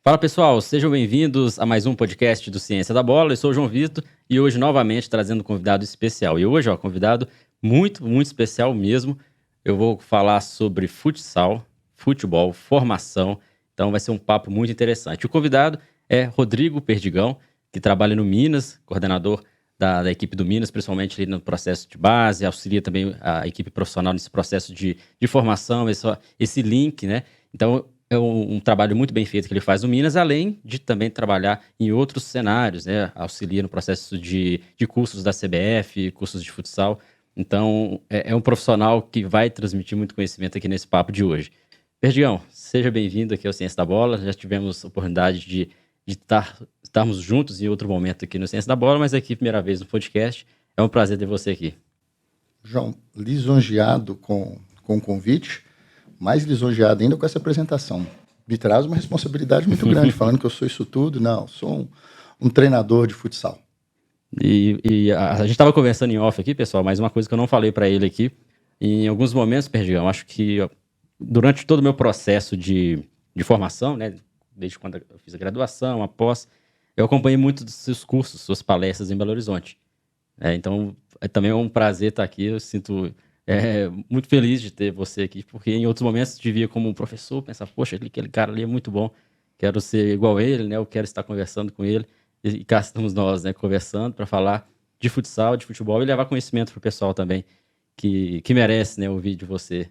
Fala pessoal, sejam bem-vindos a mais um podcast do Ciência da Bola. Eu sou o João Vitor e hoje novamente trazendo um convidado especial. E hoje, convidado muito especial mesmo. Eu vou falar sobre futsal, futebol, formação. Então vai ser um papo muito interessante. O convidado é Rodrigo Perdigão, que trabalha no Minas, coordenador da equipe do Minas, principalmente ali no processo de base, auxilia também a equipe profissional nesse processo de formação, esse link, né? Então, é um trabalho muito bem feito que ele faz no Minas, além de também trabalhar em outros cenários, né? Auxilia no processo de cursos da CBF, cursos de futsal. Então, é um profissional que vai transmitir muito conhecimento aqui nesse papo de hoje. Perdigão, seja bem-vindo aqui ao Ciência da Bola. Já tivemos a oportunidade de estarmos juntos em outro momento aqui no Ciência da Bola, mas aqui, primeira vez no podcast. É um prazer ter você aqui. João, lisonjeado com o convite, mais lisonjeado ainda com essa apresentação. Me traz uma responsabilidade muito grande, falando que eu sou isso tudo. Não, sou um treinador de futsal. E a gente estava conversando em off aqui, pessoal, mas uma coisa que eu não falei para ele aqui, em alguns momentos, Perdigão, acho que durante todo o meu processo de formação, né, desde quando eu fiz a graduação, após, eu acompanhei muito dos seus cursos, suas palestras em Belo Horizonte. Então, também é um prazer estar aqui. Eu sinto muito feliz de ter você aqui, porque em outros momentos te via como um professor, pensava, poxa, aquele cara ali é muito bom, quero ser igual a ele, né? Eu quero estar conversando com ele. E cá estamos nós, né, conversando para falar de futsal, de futebol e levar conhecimento para o pessoal também, que merece, né, ouvir de você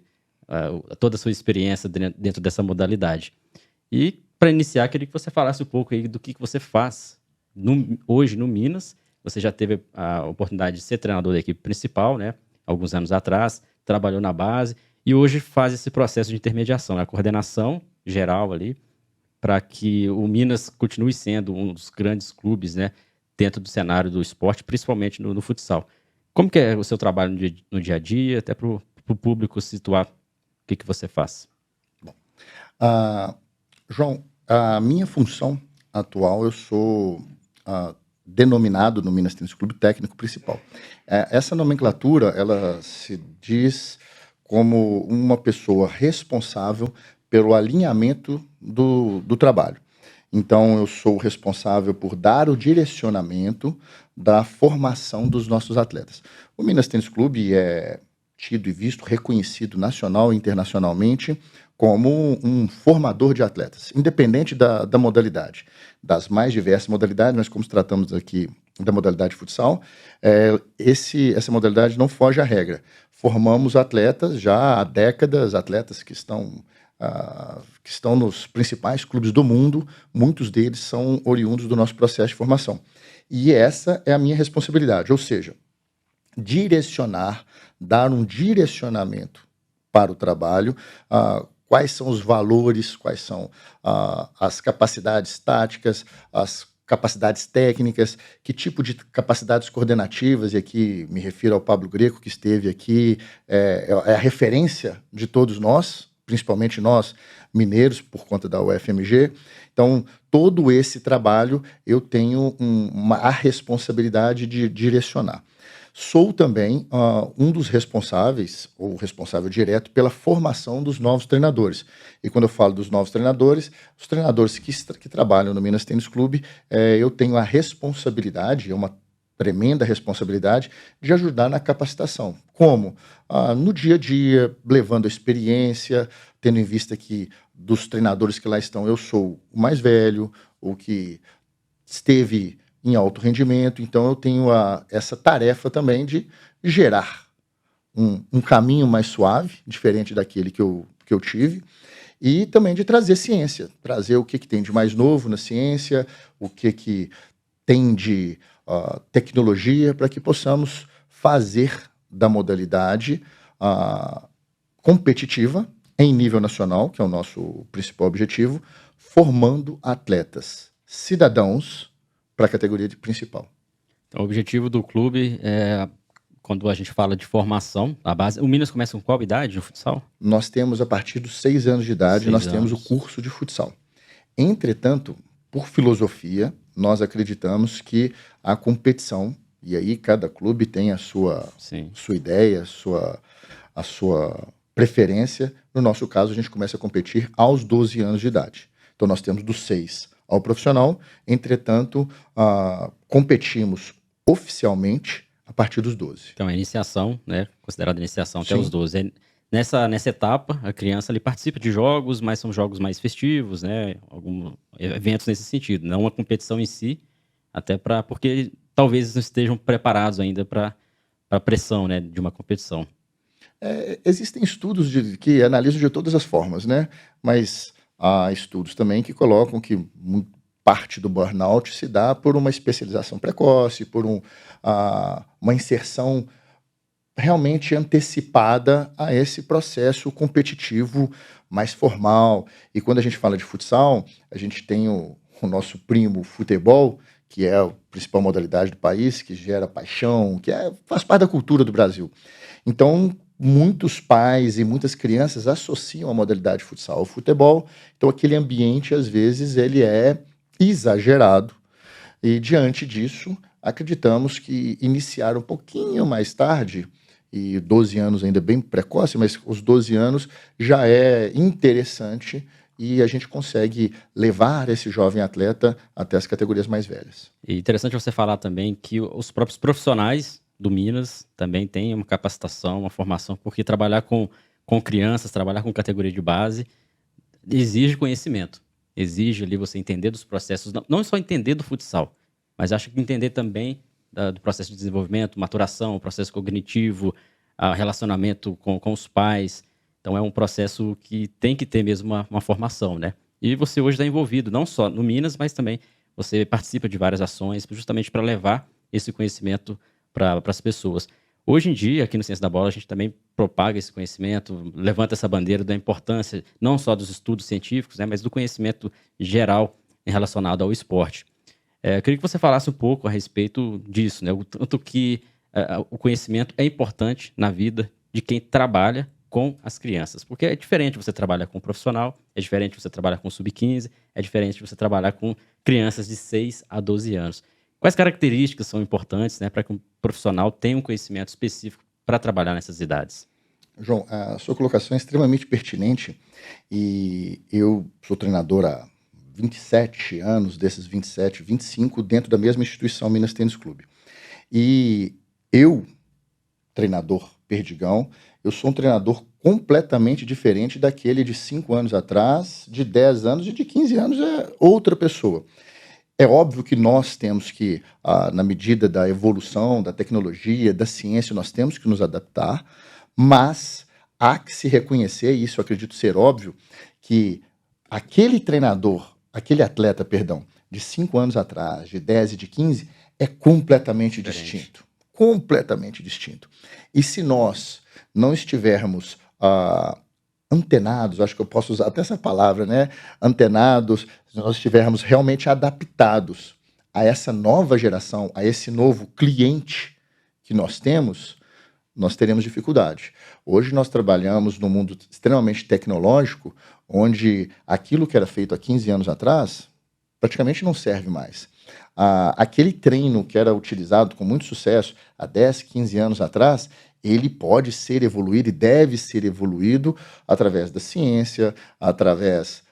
toda a sua experiência dentro dessa modalidade. E para iniciar, queria que você falasse um pouco aí do que você faz hoje no Minas. Você já teve a oportunidade de ser treinador da equipe principal, né? Alguns anos atrás, trabalhou na base e hoje faz esse processo de intermediação, a coordenação geral ali, para que o Minas continue sendo um dos grandes clubes, né, dentro do cenário do esporte, principalmente no futsal. Como que é o seu trabalho no dia a dia, até para o público situar o que você faz? Bom, João, a minha função atual, eu sou denominado no Minas Tênis Clube técnico principal. Essa nomenclatura, ela se diz como uma pessoa responsável pelo alinhamento do trabalho. Então, eu sou responsável por dar o direcionamento da formação dos nossos atletas. O Minas Tênis Clube é tido e visto, reconhecido nacional e internacionalmente como um formador de atletas, independente da modalidade, das mais diversas modalidades, mas como tratamos aqui da modalidade futsal, essa modalidade não foge à regra. Formamos atletas já há décadas, atletas que estão nos principais clubes do mundo, muitos deles são oriundos do nosso processo de formação. E essa é a minha responsabilidade, ou seja, direcionar, dar um direcionamento para o trabalho, quais são os valores, quais são as capacidades táticas, as capacidades técnicas, que tipo de capacidades coordenativas, e aqui me refiro ao Pablo Greco, que esteve aqui, é a referência de todos nós, principalmente nós, mineiros, por conta da UFMG. Então, todo esse trabalho eu tenho a responsabilidade de direcionar. Sou também um dos responsáveis, ou responsável direto, pela formação dos novos treinadores. E quando eu falo dos novos treinadores, os treinadores que trabalham no Minas Tênis Clube, eu tenho a responsabilidade, uma tremenda responsabilidade, de ajudar na capacitação. Como? No dia a dia, levando a experiência, tendo em vista que dos treinadores que lá estão, eu sou o mais velho, o que esteve em alto rendimento, então eu tenho essa tarefa também de gerar um caminho mais suave, diferente daquele que eu tive, e também de trazer ciência, trazer o que tem de mais novo na ciência, o que tem de tecnologia, para que possamos fazer da modalidade competitiva em nível nacional, que é o nosso principal objetivo, formando atletas, cidadãos, para a categoria principal. Então, o objetivo do clube é, quando a gente fala de formação, a base. O Minas começa com qual idade no futsal? Nós temos, a partir dos 6 anos de idade, temos o curso de futsal. Entretanto, por filosofia, nós acreditamos que a competição, e aí cada clube tem a sua ideia, a sua preferência. No nosso caso, a gente começa a competir aos 12 anos de idade. Então, nós temos do 6 ao profissional, entretanto, competimos oficialmente a partir dos 12. Então, a iniciação, né? Considerada iniciação até Sim. os 12. Nessa etapa, a criança ali participa de jogos, mas são jogos mais festivos, né? Alguns eventos nesse sentido, não uma competição em si, até porque talvez eles não estejam preparados ainda para a pressão, né, de uma competição. Existem estudos que analisam de todas as formas, né? Mas há estudos também que colocam que parte do burnout se dá por uma especialização precoce, por uma inserção realmente antecipada a esse processo competitivo mais formal. E quando a gente fala de futsal, a gente tem o nosso primo futebol, que é a principal modalidade do país, que gera paixão, faz parte da cultura do Brasil. Então, muitos pais e muitas crianças associam a modalidade futsal ao futebol. Então, aquele ambiente, às vezes, ele é exagerado. E, diante disso, acreditamos que iniciar um pouquinho mais tarde, e 12 anos ainda bem precoce, mas os 12 anos já é interessante e a gente consegue levar esse jovem atleta até as categorias mais velhas. E interessante você falar também que os próprios profissionais do Minas também têm uma capacitação, uma formação, porque trabalhar com crianças, trabalhar com categoria de base, exige conhecimento. Exige ali você entender dos processos, não só entender do futsal, mas acho que entender também do processo de desenvolvimento, maturação, processo cognitivo, relacionamento com os pais. Então é um processo que tem que ter mesmo uma formação, né? E você hoje está envolvido, não só no Minas, mas também você participa de várias ações justamente para levar esse conhecimento para as pessoas. Hoje em dia, aqui no Ciência da Bola, a gente também propaga esse conhecimento, levanta essa bandeira da importância não só dos estudos científicos, né, mas do conhecimento geral relacionado ao esporte. Eu queria que você falasse um pouco a respeito disso, né? O tanto que o conhecimento é importante na vida de quem trabalha com as crianças. Porque é diferente você trabalhar com um profissional, é diferente você trabalhar com sub-15, é diferente você trabalhar com crianças de 6 a 12 anos. Quais características são importantes, né, para que um profissional tenha um conhecimento específico para trabalhar nessas idades? João, a sua colocação é extremamente pertinente e eu sou treinador há 27 anos, desses 27, 25, dentro da mesma instituição Minas Tênis Clube. E eu, treinador Perdigão, eu sou um treinador completamente diferente daquele de 5 anos atrás, de 10 anos e de 15 anos é outra pessoa. É óbvio que nós temos que, na medida da evolução, da tecnologia, da ciência, nós temos que nos adaptar, mas há que se reconhecer, e isso eu acredito ser óbvio, que aquele atleta, perdão, de 5 anos atrás, de 10 e de 15, é completamente distinto. Completamente distinto. E se nós não estivermos antenados, acho que eu posso usar até essa palavra, né? Antenados, se nós estivermos realmente adaptados a essa nova geração, a esse novo cliente que nós temos, nós teremos dificuldade. Hoje nós trabalhamos num mundo extremamente tecnológico, onde aquilo que era feito há 15 anos atrás praticamente não serve mais. Aquele treino que era utilizado com muito sucesso há 10, 15 anos atrás, ele pode ser evoluído e deve ser evoluído através da ciência, através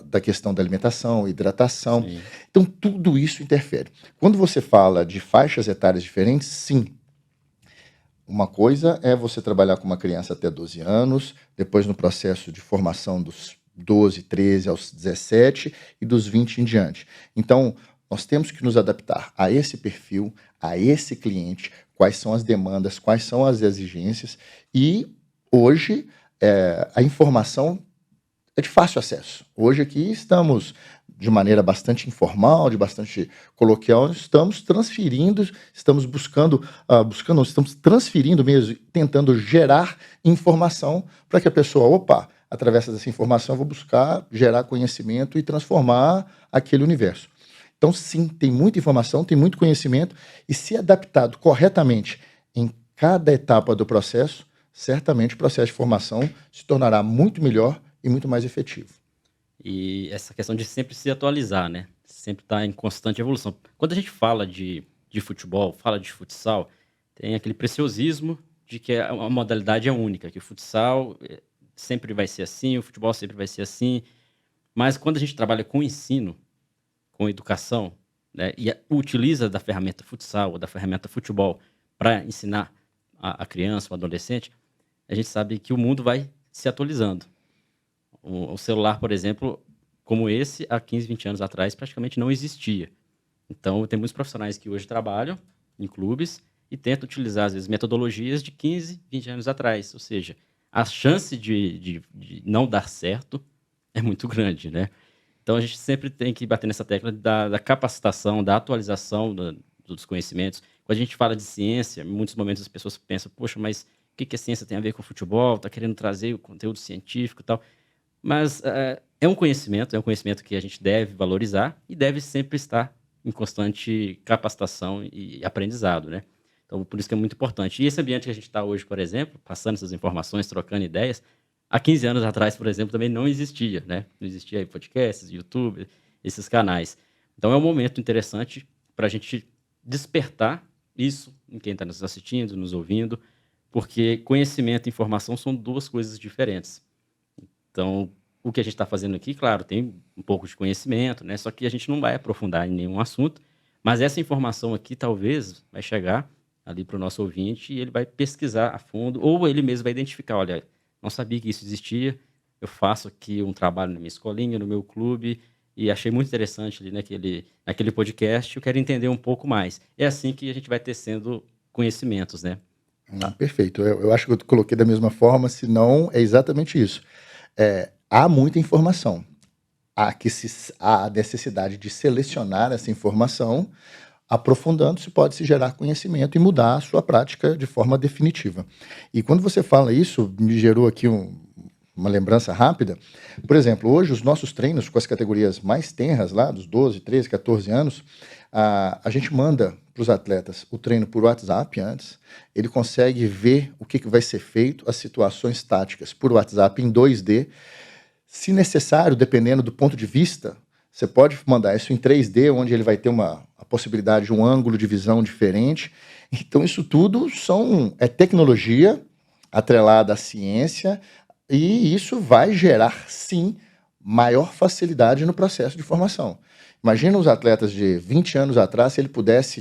da questão da alimentação, hidratação. Sim. Então, tudo isso interfere. Quando você fala de faixas etárias diferentes, sim. Uma coisa é você trabalhar com uma criança até 12 anos, depois no processo de formação dos 12, 13 aos 17 e dos 20 em diante. Então, nós temos que nos adaptar a esse perfil, a esse cliente, quais são as demandas, quais são as exigências. E hoje a informação é de fácil acesso. Hoje aqui estamos de maneira bastante informal, de bastante coloquial, estamos transferindo, estamos estamos transferindo mesmo, tentando gerar informação para que a pessoa, através dessa informação eu vou buscar gerar conhecimento e transformar aquele universo. Então, sim, tem muita informação, tem muito conhecimento, e se adaptado corretamente em cada etapa do processo, certamente o processo de formação se tornará muito melhor e muito mais efetivo. E essa questão de sempre se atualizar, né? Sempre estar em constante evolução. Quando a gente fala de futebol, fala de futsal, tem aquele preciosismo de que a modalidade é única, que o futsal sempre vai ser assim, o futebol sempre vai ser assim. Mas quando a gente trabalha com ensino, com educação, né, e utiliza da ferramenta futsal ou da ferramenta futebol para ensinar a criança, o adolescente, a gente sabe que o mundo vai se atualizando. O celular, por exemplo, como esse, há 15, 20 anos atrás, praticamente não existia. Então, tem muitos profissionais que hoje trabalham em clubes e tentam utilizar, às vezes, metodologias de 15, 20 anos atrás. Ou seja, a chance de não dar certo é muito grande, né? Então, a gente sempre tem que bater nessa tecla da capacitação, da atualização dos conhecimentos. Quando a gente fala de ciência, em muitos momentos as pessoas pensam, poxa, mas o que a ciência tem a ver com o futebol? Está querendo trazer o conteúdo científico e tal. Mas é um conhecimento que a gente deve valorizar e deve sempre estar em constante capacitação e aprendizado, né? Então, por isso que é muito importante. E esse ambiente que a gente está hoje, por exemplo, passando essas informações, trocando ideias, há 15 anos atrás, por exemplo, também não existia, né? Não existia aí podcasts, YouTube, esses canais. Então, é um momento interessante para a gente despertar isso em quem está nos assistindo, nos ouvindo, porque conhecimento e informação são duas coisas diferentes. Então, o que a gente está fazendo aqui, claro, tem um pouco de conhecimento, né? Só que a gente não vai aprofundar em nenhum assunto, mas essa informação aqui talvez vai chegar ali para o nosso ouvinte e ele vai pesquisar a fundo, ou ele mesmo vai identificar, olha, não sabia que isso existia, eu faço aqui um trabalho na minha escolinha, no meu clube, e achei muito interessante ali naquele podcast, eu quero entender um pouco mais. É assim que a gente vai tecendo conhecimentos, né? Perfeito. Eu acho que eu coloquei da mesma forma, senão é exatamente isso. Há muita informação. Há a necessidade de selecionar essa informação, aprofundando-se pode-se gerar conhecimento e mudar a sua prática de forma definitiva. E quando você fala isso, me gerou aqui uma lembrança rápida. Por exemplo, hoje os nossos treinos com as categorias mais tenras, lá dos 12, 13, 14 anos, a gente manda para os atletas o treino por WhatsApp antes, ele consegue ver o que vai ser feito, as situações táticas por WhatsApp em 2D. Se necessário, dependendo do ponto de vista, você pode mandar isso em 3D, onde ele vai ter a possibilidade de um ângulo de visão diferente. Então, isso tudo é tecnologia atrelada à ciência, e isso vai gerar, sim, maior facilidade no processo de formação. Imagina os atletas de 20 anos atrás, se ele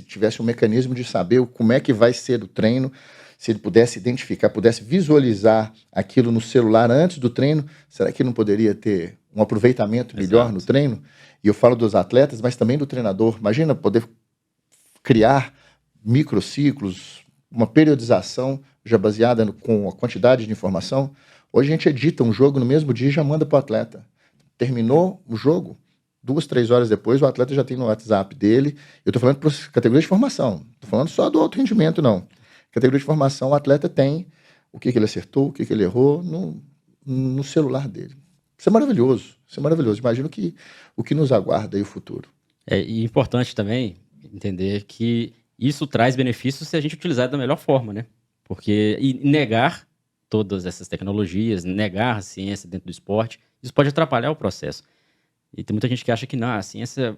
tivesse um mecanismo de saber como é que vai ser o treino, se ele pudesse identificar, pudesse visualizar aquilo no celular antes do treino, será que não poderia ter um aproveitamento melhor no treino? E eu falo dos atletas, mas também do treinador. Imagina poder criar microciclos, uma periodização já baseada com a quantidade de informação. Hoje a gente edita um jogo no mesmo dia e já manda para o atleta. Terminou o jogo, 2, 3 horas depois, o atleta já tem no WhatsApp dele. Eu estou falando para categoria de formação, não estou falando só do alto rendimento, não. Categoria de formação, o atleta tem o que ele acertou, o que ele errou no celular dele. Isso é maravilhoso, isso é maravilhoso. Imagino o que nos aguarda aí o futuro. E é importante também entender que isso traz benefícios se a gente utilizar da melhor forma, né? Porque negar todas essas tecnologias, negar a ciência dentro do esporte, isso pode atrapalhar o processo. E tem muita gente que acha que não, a ciência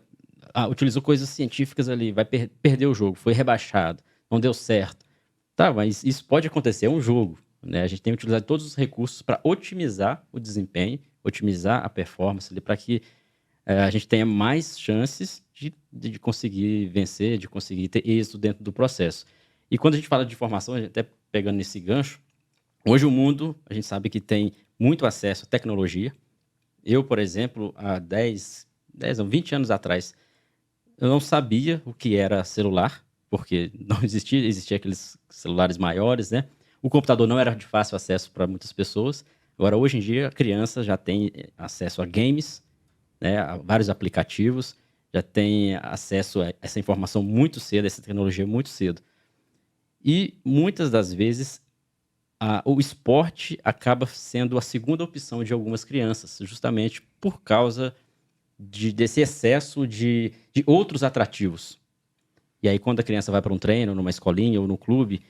utilizou coisas científicas ali, vai perder o jogo, foi rebaixado, não deu certo. Tá, mas isso pode acontecer, é um jogo, né? A gente tem que utilizar todos os recursos para otimizar o desempenho, otimizar a performance ali, para que a gente tenha mais chances de conseguir vencer, de conseguir ter êxito dentro do processo. E quando a gente fala de formação, a gente até pegando nesse gancho, hoje o mundo, a gente sabe que tem muito acesso à tecnologia. Eu, por exemplo, há 20 anos atrás, eu não sabia o que era celular, porque não existia aqueles celulares maiores, né? O computador não era de fácil acesso para muitas pessoas. Agora, hoje em dia, a criança já tem acesso a games, né, a vários aplicativos, já tem acesso a essa informação muito cedo, essa tecnologia muito cedo. E, muitas das vezes, o esporte acaba sendo a segunda opção de algumas crianças, justamente por causa desse excesso de outros atrativos. E aí, quando a criança vai para um treino, numa escolinha ou no clube,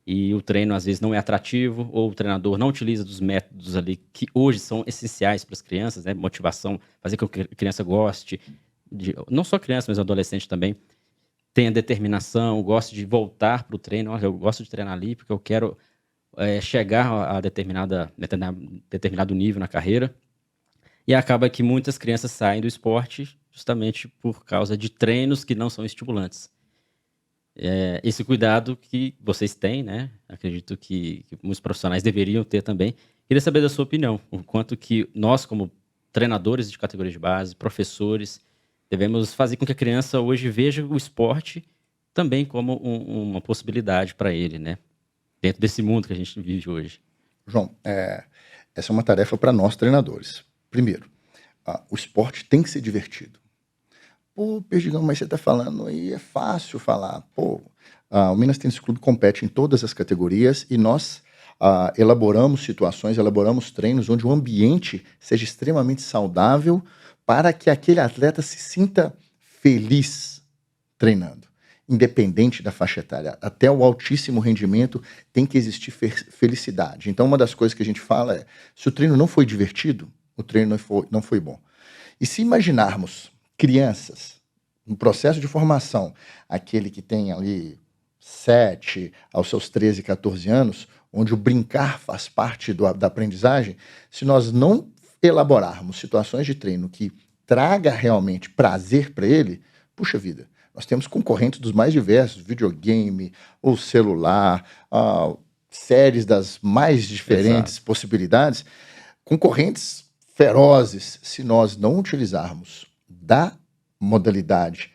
e o treino às vezes não é atrativo, ou o treinador não utiliza dos métodos ali que hoje são essenciais para as crianças, né? Motivação, fazer com que a criança goste, não só criança, mas adolescente também, tenha determinação, goste de voltar para o treino. Olha, eu gosto de treinar ali porque eu quero chegar a determinado nível na carreira. E acaba que muitas crianças saem do esporte justamente por causa de treinos que não são estimulantes. Esse cuidado que vocês têm, né? Acredito que muitos profissionais deveriam ter também. Queria saber da sua opinião, o quanto que nós, como treinadores de categoria de base, professores, devemos fazer com que a criança hoje veja o esporte também como uma possibilidade para ele, né? Dentro desse mundo que a gente vive hoje. João, essa é uma tarefa para nós treinadores. Primeiro, o esporte tem que ser divertido. Pô, Perdigão, mas você está falando aí, é fácil falar. Pô, o Minas Tênis Clube compete em todas as categorias e nós elaboramos situações, elaboramos treinos onde o ambiente seja extremamente saudável para que aquele atleta se sinta feliz treinando, independente da faixa etária. Até o altíssimo rendimento tem que existir felicidade. Então, uma das coisas que a gente fala é, se o treino não foi divertido, o treino não foi bom. E se imaginarmos crianças, no processo de formação, aquele que tem ali 7 aos seus 13, 14 anos, onde o brincar faz parte da aprendizagem, se nós não elaborarmos situações de treino que traga realmente prazer para ele, puxa vida, nós temos concorrentes dos mais diversos, videogame, o celular, séries das mais diferentes possibilidades, concorrentes ferozes, se nós não utilizarmos da modalidade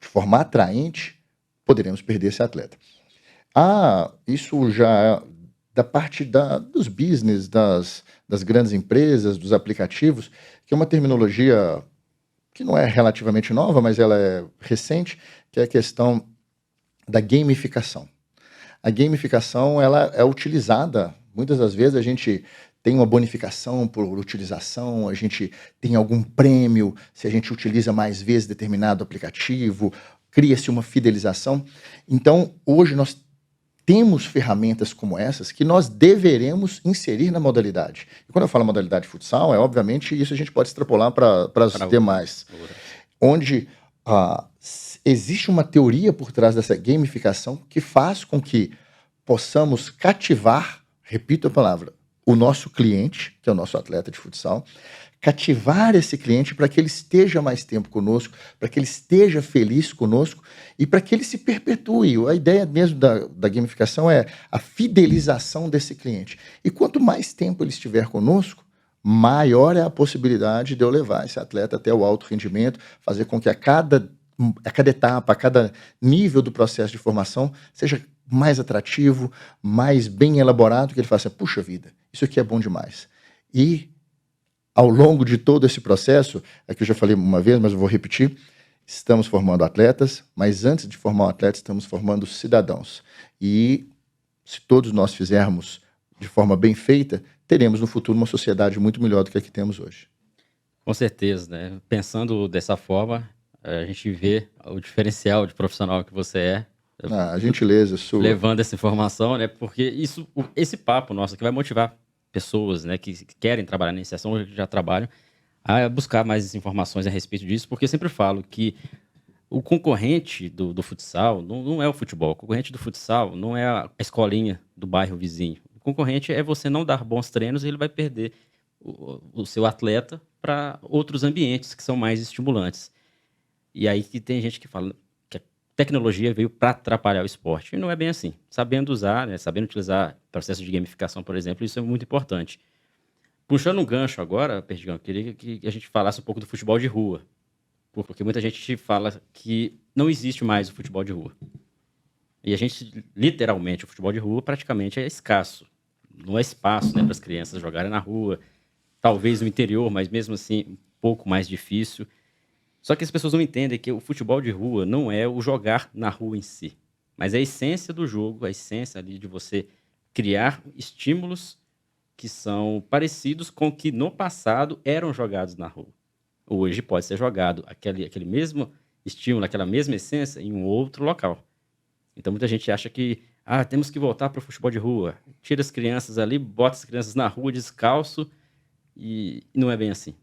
de forma atraente, poderemos perder esse atleta. Isso já da parte dos business, das grandes empresas, dos aplicativos, que é uma terminologia que não é relativamente nova, mas ela é recente, que é a questão da gamificação. A gamificação ela é utilizada, muitas das vezes a gente tem uma bonificação por utilização, a gente tem algum prêmio se a gente utiliza mais vezes determinado aplicativo, cria-se uma fidelização. Então, hoje nós temos ferramentas como essas que nós deveremos inserir na modalidade. E quando eu falo modalidade futsal, obviamente isso a gente pode extrapolar para as demais. Onde existe uma teoria por trás dessa gamificação que faz com que possamos cativar, repito a palavra, o nosso cliente, que é o nosso atleta de futsal, cativar esse cliente para que ele esteja mais tempo conosco, para que ele esteja feliz conosco e para que ele se perpetue. A ideia mesmo da gamificação é a fidelização desse cliente. E quanto mais tempo ele estiver conosco, maior é a possibilidade de eu levar esse atleta até o alto rendimento, fazer com que a cada etapa, a cada nível do processo de formação seja mais atrativo, mais bem elaborado, que ele faça, puxa vida, isso aqui é bom demais. E ao longo de todo esse processo, aqui eu já falei uma vez, mas eu vou repetir, estamos formando atletas, mas antes de formar um atleta, estamos formando cidadãos. E se todos nós fizermos de forma bem feita, teremos no futuro uma sociedade muito melhor do que a que temos hoje. Com certeza, né? Pensando dessa forma, a gente vê o diferencial de profissional que você é. A gentileza sua. Levando essa informação, né? Porque esse papo nosso aqui vai motivar pessoas, né, que querem trabalhar na iniciação, ou que já trabalham, a buscar mais informações a respeito disso, porque eu sempre falo que o concorrente do futsal não é o futebol. O concorrente do futsal não é a escolinha do bairro vizinho. O concorrente é você não dar bons treinos e ele vai perder o seu atleta para outros ambientes que são mais estimulantes. E aí que tem gente que fala que a tecnologia veio para atrapalhar o esporte. E não é bem assim. Sabendo usar, né, sabendo utilizar processo de gamificação, por exemplo, isso é muito importante. Puxando um gancho agora, Perdigão, eu queria que a gente falasse um pouco do futebol de rua. Porque muita gente fala que não existe mais o futebol de rua. E a gente, literalmente, o futebol de rua praticamente é escasso. Não é espaço, né, para as crianças jogarem na rua. Talvez no interior, mas mesmo assim, um pouco mais difícil. Só que as pessoas não entendem que o futebol de rua não é o jogar na rua em si, mas é a essência do jogo, a essência ali de você criar estímulos que são parecidos com o que no passado eram jogados na rua. Hoje pode ser jogado aquele mesmo estímulo, aquela mesma essência em um outro local. Então muita gente acha que temos que voltar para o futebol de rua. Tira as crianças ali, bota as crianças na rua descalço e não é bem assim.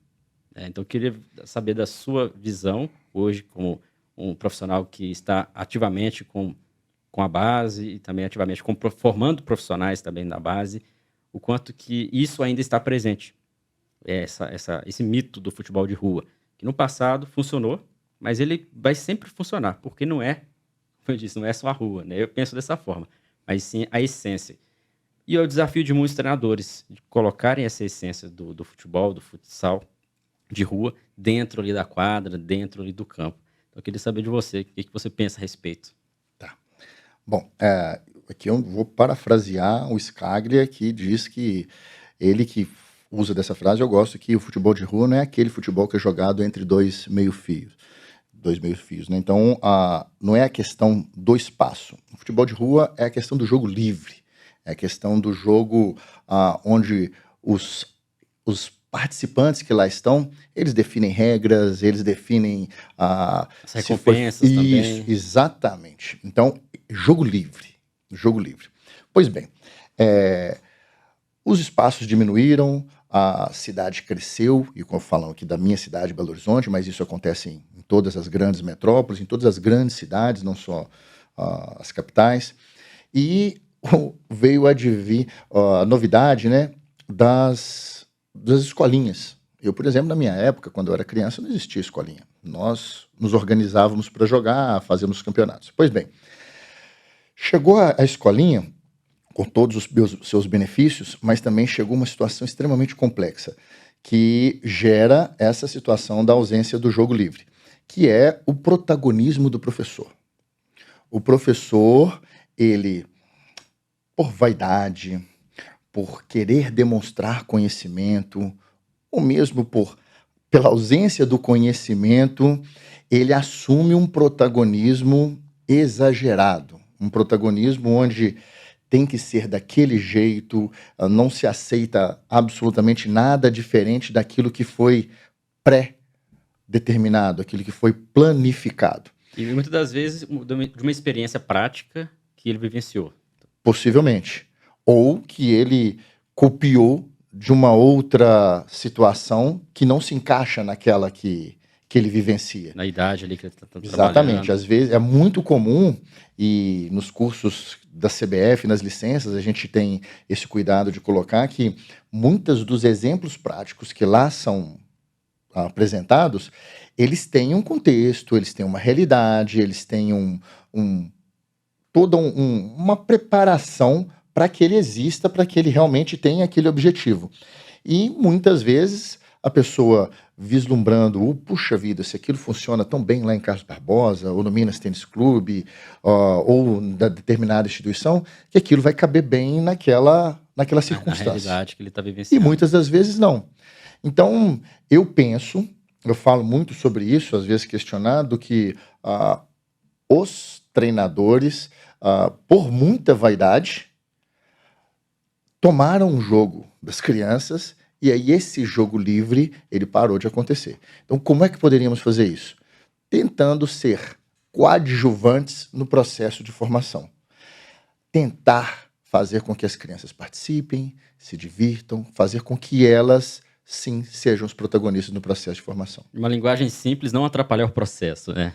Então eu queria saber da sua visão hoje como um profissional que está ativamente com a base e também ativamente formando profissionais também na base, o quanto que isso ainda está presente esse mito do futebol de rua, que no passado funcionou, mas ele vai sempre funcionar, porque não é, como eu disse, não é só a rua, né? Eu penso dessa forma, mas sim a essência. E é o desafio de muitos treinadores, de colocarem essa essência do futebol, do futsal, de rua, dentro ali da quadra, dentro ali do campo. Então, eu queria saber de você, o que você pensa a respeito. Tá. Bom, aqui eu vou parafrasear o Scaglia, que diz que ele que usa dessa frase, eu gosto que o futebol de rua não é aquele futebol que é jogado entre dois meio-fios, né? Então, não é a questão do espaço. O futebol de rua é a questão do jogo livre, é a questão do jogo onde os participantes que lá estão, eles definem regras, eles definem As recompensas isso, também. exatamente. Então, jogo livre, jogo livre. Pois bem, os espaços diminuíram, a cidade cresceu, e como falam aqui da minha cidade, Belo Horizonte, mas isso acontece em todas as grandes metrópoles, em todas as grandes cidades, não só as capitais, e veio advir a novidade, né, das escolinhas. Eu, por exemplo, na minha época, quando eu era criança, não existia escolinha. Nós nos organizávamos para jogar, fazíamos campeonatos. Pois bem, chegou a escolinha, com todos os seus benefícios, mas também chegou uma situação extremamente complexa, que gera essa situação da ausência do jogo livre, que é o protagonismo do professor. O professor, ele, por vaidade, por querer demonstrar conhecimento, ou mesmo pela ausência do conhecimento, ele assume um protagonismo exagerado, um protagonismo onde tem que ser daquele jeito, não se aceita absolutamente nada diferente daquilo que foi pré-determinado, aquilo que foi planificado. E muitas das vezes de uma experiência prática que ele vivenciou. Possivelmente. Ou que ele copiou de uma outra situação que não se encaixa naquela que ele vivencia. Na idade ali que ele está trabalhando. Exatamente. Às vezes é muito comum, e nos cursos da CBF, nas licenças, a gente tem esse cuidado de colocar que muitos dos exemplos práticos que lá são apresentados, eles têm um contexto, eles têm uma realidade, eles têm toda uma preparação para que ele exista, para que ele realmente tenha aquele objetivo. E muitas vezes a pessoa vislumbrando, puxa vida, se aquilo funciona tão bem lá em Carlos Barbosa, ou no Minas Tênis Clube, ou da determinada instituição, que aquilo vai caber bem naquela circunstância. Na realidade que ele está E vivenciando. muitas das vezes não. Então, eu falo muito sobre isso, às vezes questionado, que os treinadores, por muita vaidade, tomaram um jogo das crianças e aí esse jogo livre, ele parou de acontecer. Então, como é que poderíamos fazer isso? Tentando ser coadjuvantes no processo de formação. Tentar fazer com que as crianças participem, se divirtam, fazer com que elas, sim, sejam os protagonistas no processo de formação. Uma linguagem simples, não atrapalhar o processo, né?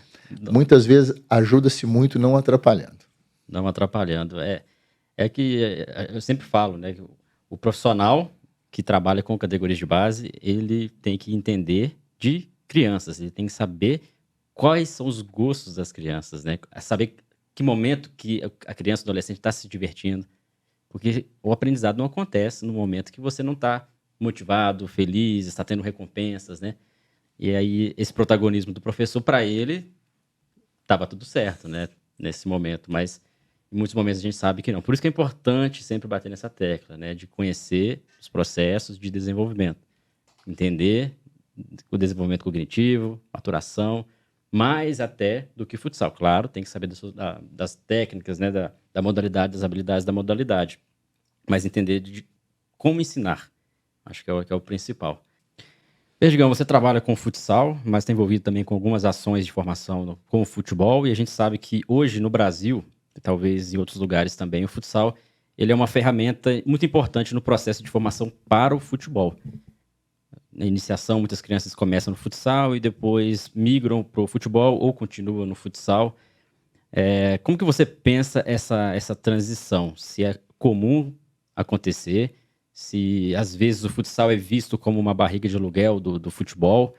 Muitas vezes ajuda-se muito não atrapalhando. Não atrapalhando. É que eu sempre falo, né? Que o profissional que trabalha com categorias de base, ele tem que entender de crianças, ele tem que saber quais são os gostos das crianças, né? Saber que momento que a criança, o adolescente está se divertindo, porque o aprendizado não acontece no momento que você não está motivado, feliz, está tendo recompensas, né? E aí esse protagonismo do professor, para ele, estava tudo certo, né? Nesse momento, mas em muitos momentos a gente sabe que não. Por isso que é importante sempre bater nessa tecla, né? De conhecer os processos de desenvolvimento. Entender o desenvolvimento cognitivo, maturação, mais até do que futsal. Claro, tem que saber das técnicas, né? Da modalidade, das habilidades da modalidade. Mas entender de como ensinar. Acho que é o principal. Perdigão, você trabalha com futsal, mas está envolvido também com algumas ações de formação com o futebol. E a gente sabe que hoje no Brasil, talvez em outros lugares também, o futsal ele é uma ferramenta muito importante no processo de formação para o futebol. Na iniciação, muitas crianças começam no futsal e depois migram para o futebol ou continuam no futsal. Como que você pensa essa transição? Se é comum acontecer, se às vezes o futsal é visto como uma barriga de aluguel do futebol.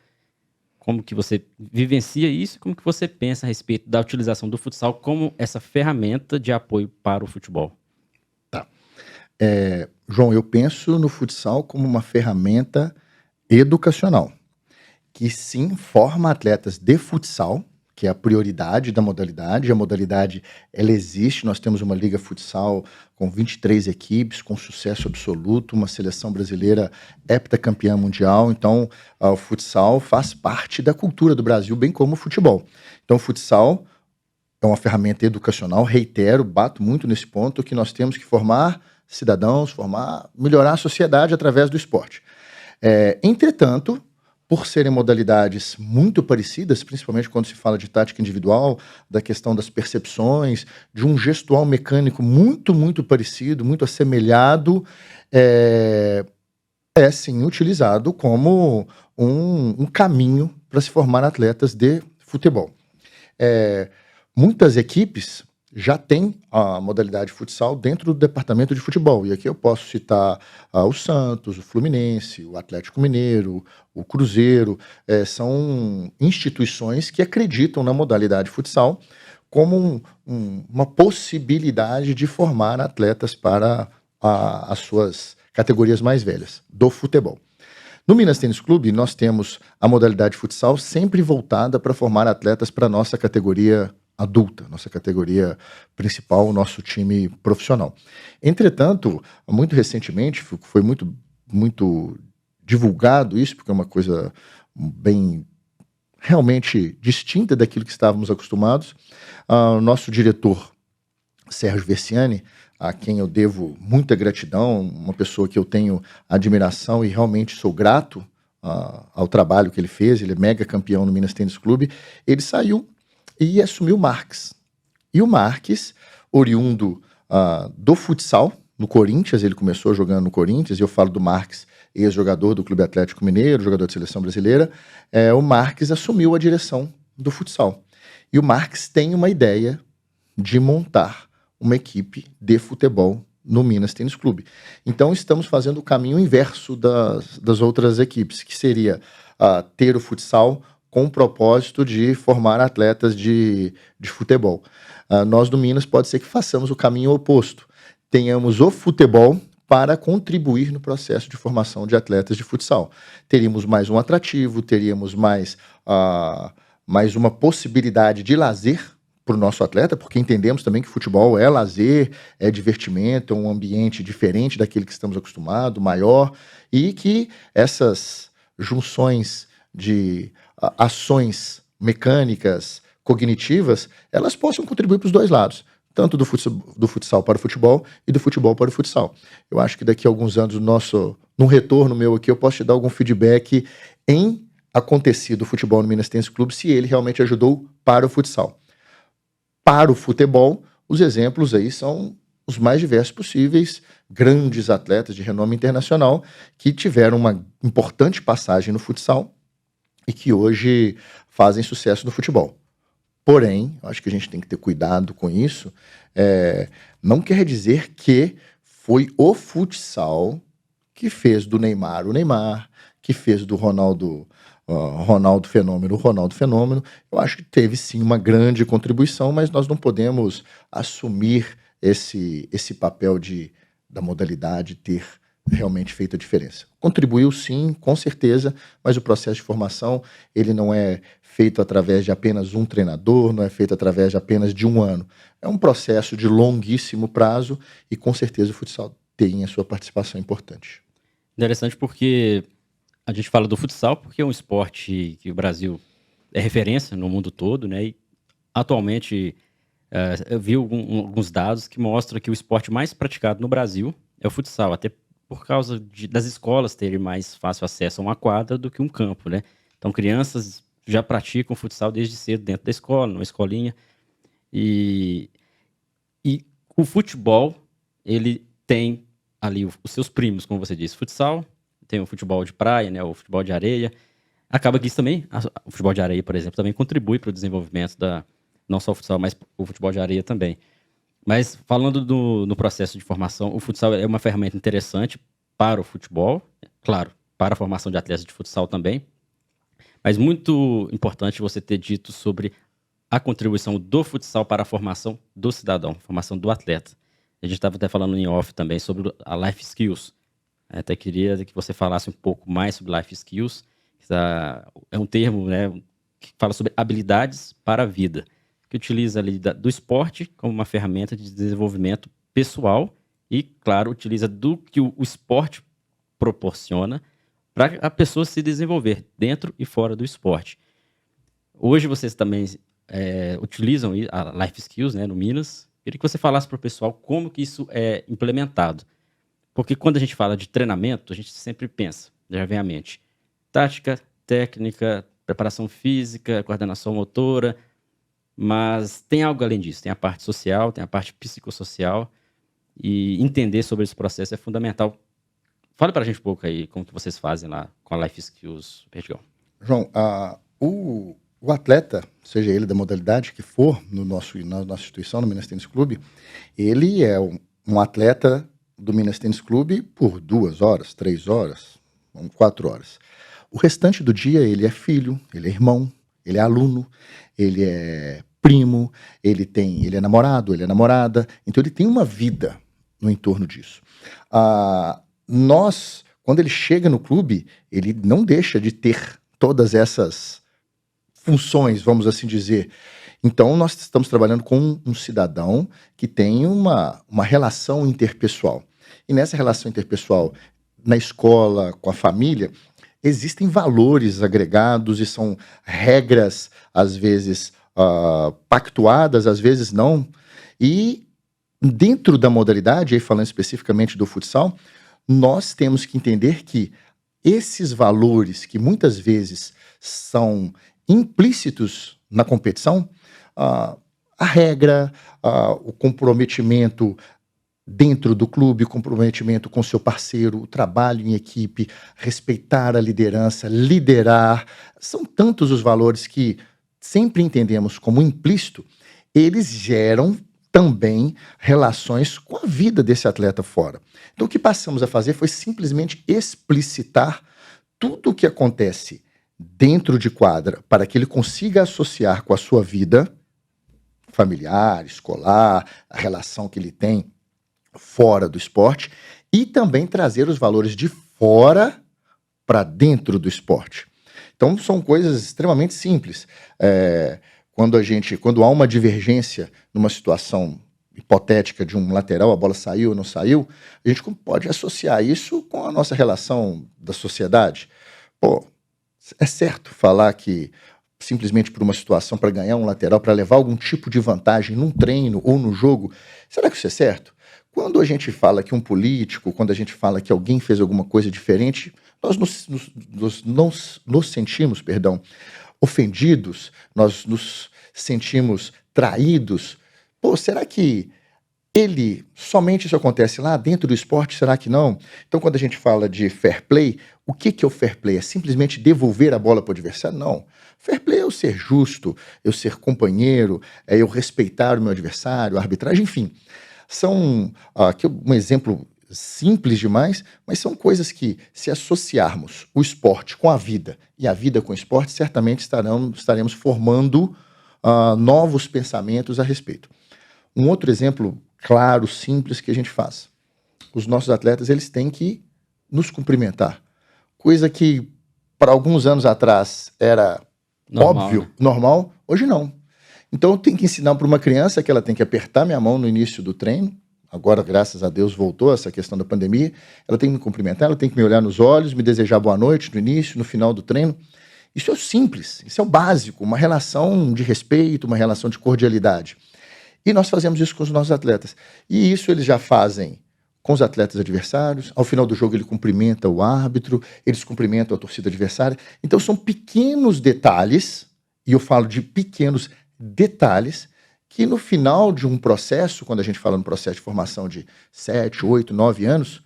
Como que você vivencia isso e como que você pensa a respeito da utilização do futsal como essa ferramenta de apoio para o futebol? Tá. João, eu penso no futsal como uma ferramenta educacional, que sim forma atletas de futsal, que é a prioridade da modalidade. A modalidade, ela existe, nós temos uma liga futsal com 23 equipes, com sucesso absoluto, uma seleção brasileira heptacampeã mundial. Então, o futsal faz parte da cultura do Brasil, bem como o futebol. Então, o futsal é uma ferramenta educacional, reitero, bato muito nesse ponto, que nós temos que formar cidadãos, melhorar a sociedade através do esporte. Entretanto, por serem modalidades muito parecidas, principalmente quando se fala de tática individual, da questão das percepções, de um gestual mecânico muito, muito parecido, muito assemelhado, é sim utilizado como um caminho para se formar atletas de futebol. Muitas equipes já têm a modalidade futsal dentro do departamento de futebol. E aqui eu posso citar o Santos, o Fluminense, o Atlético Mineiro, o Cruzeiro. São instituições que acreditam na modalidade futsal como uma possibilidade de formar atletas para as suas categorias mais velhas do futebol. No Minas Tênis Clube, nós temos a modalidade futsal sempre voltada para formar atletas para a nossa categoria adulta, nossa categoria principal, o nosso time profissional. Entretanto, muito recentemente, foi muito, muito divulgado isso, porque é uma coisa bem realmente distinta daquilo que estávamos acostumados. O nosso diretor, Sérgio Versiani, a quem eu devo muita gratidão, uma pessoa que eu tenho admiração e realmente sou grato ao trabalho que ele fez, ele é mega campeão no Minas Tênis Clube, ele saiu e assumiu o Marques. E o Marques, oriundo do futsal, no Corinthians, ele começou jogando no Corinthians, e eu falo do Marques, ex-jogador do Clube Atlético Mineiro, jogador de seleção brasileira, o Marques assumiu a direção do futsal. E o Marques tem uma ideia de montar uma equipe de futebol no Minas Tênis Clube. Então estamos fazendo o caminho inverso das outras equipes, que seria ter o futsal com o propósito de formar atletas de futebol. Nós do Minas pode ser que façamos o caminho oposto. Tenhamos o futebol para contribuir no processo de formação de atletas de futsal. Teríamos mais um atrativo, teríamos mais uma possibilidade de lazer para o nosso atleta, porque entendemos também que futebol é lazer, é divertimento, é um ambiente diferente daquele que estamos acostumados, maior, e que essas junções de ações mecânicas, cognitivas, elas possam contribuir para os dois lados, tanto do futsal para o futebol e do futebol para o futsal. Eu acho que daqui a alguns anos, num retorno meu aqui, eu posso te dar algum feedback em acontecido o futebol no Minas Tênis Clube, se ele realmente ajudou para o futsal. Para o futebol, os exemplos aí são os mais diversos possíveis, grandes atletas de renome internacional que tiveram uma importante passagem no futsal e que hoje fazem sucesso no futebol. Porém, acho que a gente tem que ter cuidado com isso. Não quer dizer que foi o futsal que fez do Neymar o Neymar, que fez do Ronaldo Fenômeno o Ronaldo Fenômeno. Eu acho que teve sim uma grande contribuição, mas nós não podemos assumir esse papel da modalidade ter realmente feito a diferença. Contribuiu sim, com certeza, mas o processo de formação ele não é feito através de apenas um treinador, não é feito através de apenas de um ano. É um processo de longuíssimo prazo e com certeza o futsal tem a sua participação importante. Interessante porque a gente fala do futsal porque é um esporte que o Brasil é referência no mundo todo, né? E atualmente eu vi alguns dados que mostram que o esporte mais praticado no Brasil é o futsal, até por causa das escolas terem mais fácil acesso a uma quadra do que um campo, né? Então, crianças já praticam futsal desde cedo dentro da escola, numa escolinha. E o futebol, ele tem ali os seus primos, como você disse, futsal, tem o futebol de praia, né? O futebol de areia. Acaba que isso também, o futebol de areia, por exemplo, também contribui para o desenvolvimento não só o futsal, mas o futebol de areia também. Mas falando no processo de formação, o futsal é uma ferramenta interessante para o futebol, claro, para a formação de atletas de futsal também, mas muito importante você ter dito sobre a contribuição do futsal para a formação do cidadão, formação do atleta. A gente estava até falando em off também sobre a life skills. Até queria que você falasse um pouco mais sobre life skills. É um termo, né, que fala sobre habilidades para a vida, que utiliza ali do esporte como uma ferramenta de desenvolvimento pessoal e, claro, utiliza do que o esporte proporciona para a pessoa se desenvolver dentro e fora do esporte. Hoje vocês também utilizam a Life Skills, né, no Minas. Queria que você falasse para o pessoal como que isso é implementado. Porque quando a gente fala de treinamento, a gente sempre pensa, já vem à mente, tática, técnica, preparação física, coordenação motora, mas tem algo além disso, tem a parte social, tem a parte psicossocial, e entender sobre esse processo é fundamental. Fala para a gente um pouco aí como que vocês fazem lá com a Life Skills, Perdigão. João, o atleta, seja ele da modalidade que for, na nossa instituição, no Minas Tênis Clube, ele é um atleta do Minas Tênis Clube por 2 horas, 3 horas, 4 horas. O restante do dia ele é filho, ele é irmão, ele é aluno, ele é primo, ele é namorado, ele é namorada, então ele tem uma vida no entorno disso. Quando ele chega no clube, ele não deixa de ter todas essas funções, vamos assim dizer. Então, nós estamos trabalhando com um cidadão que tem uma relação interpessoal. E nessa relação interpessoal, na escola, com a família, existem valores agregados e são regras, às vezes, pactuadas, às vezes não. E dentro da modalidade, aí falando especificamente do futsal, nós temos que entender que esses valores que muitas vezes são implícitos na competição, a regra, o comprometimento dentro do clube, o comprometimento com seu parceiro, o trabalho em equipe, respeitar a liderança, liderar, são tantos os valores que sempre entendemos como implícito, eles geram também relações com a vida desse atleta fora. Então o que passamos a fazer foi simplesmente explicitar tudo o que acontece dentro de quadra para que ele consiga associar com a sua vida familiar, escolar, a relação que ele tem fora do esporte e também trazer os valores de fora para dentro do esporte. Então são coisas extremamente simples. Quando há uma divergência numa situação hipotética de um lateral, a bola saiu ou não saiu, a gente pode associar isso com a nossa relação da sociedade. Pô, é certo falar que simplesmente por uma situação para ganhar um lateral, para levar algum tipo de vantagem num treino ou no jogo, será que isso é certo? Quando a gente fala que um político, quando a gente fala que alguém fez alguma coisa diferente, nós nos sentimos, ofendidos, nós nos sentimos traídos. Pô, será que somente isso acontece lá dentro do esporte? Será que não? Então, quando a gente fala de fair play, o que é o fair play? É simplesmente devolver a bola para o adversário? Não. Fair play é eu ser justo, eu ser companheiro, é eu respeitar o meu adversário, a arbitragem, enfim. São aqui um exemplo simples demais, mas são coisas que, se associarmos o esporte com a vida e a vida com o esporte, certamente estaremos formando novos pensamentos a respeito. Um outro exemplo claro, simples que a gente faz. Os nossos atletas, eles têm que nos cumprimentar. Coisa que, para alguns anos atrás, era Normal, óbvio, né? normal, hoje não. Então, eu tenho que ensinar para uma criança que ela tem que apertar minha mão no início do treino. Agora, graças a Deus, voltou essa questão da pandemia. Ela tem que me cumprimentar, ela tem que me olhar nos olhos, me desejar boa noite no início, no final do treino. Isso é o simples, isso é o básico, uma relação de respeito, uma relação de cordialidade. E nós fazemos isso com os nossos atletas. E isso eles já fazem com os atletas adversários. Ao final do jogo, ele cumprimenta o árbitro, eles cumprimentam a torcida adversária. Então, são pequenos detalhes, e eu falo de pequenos detalhes, que no final de um processo, quando a gente fala no processo de formação de 7, 8, 9 anos,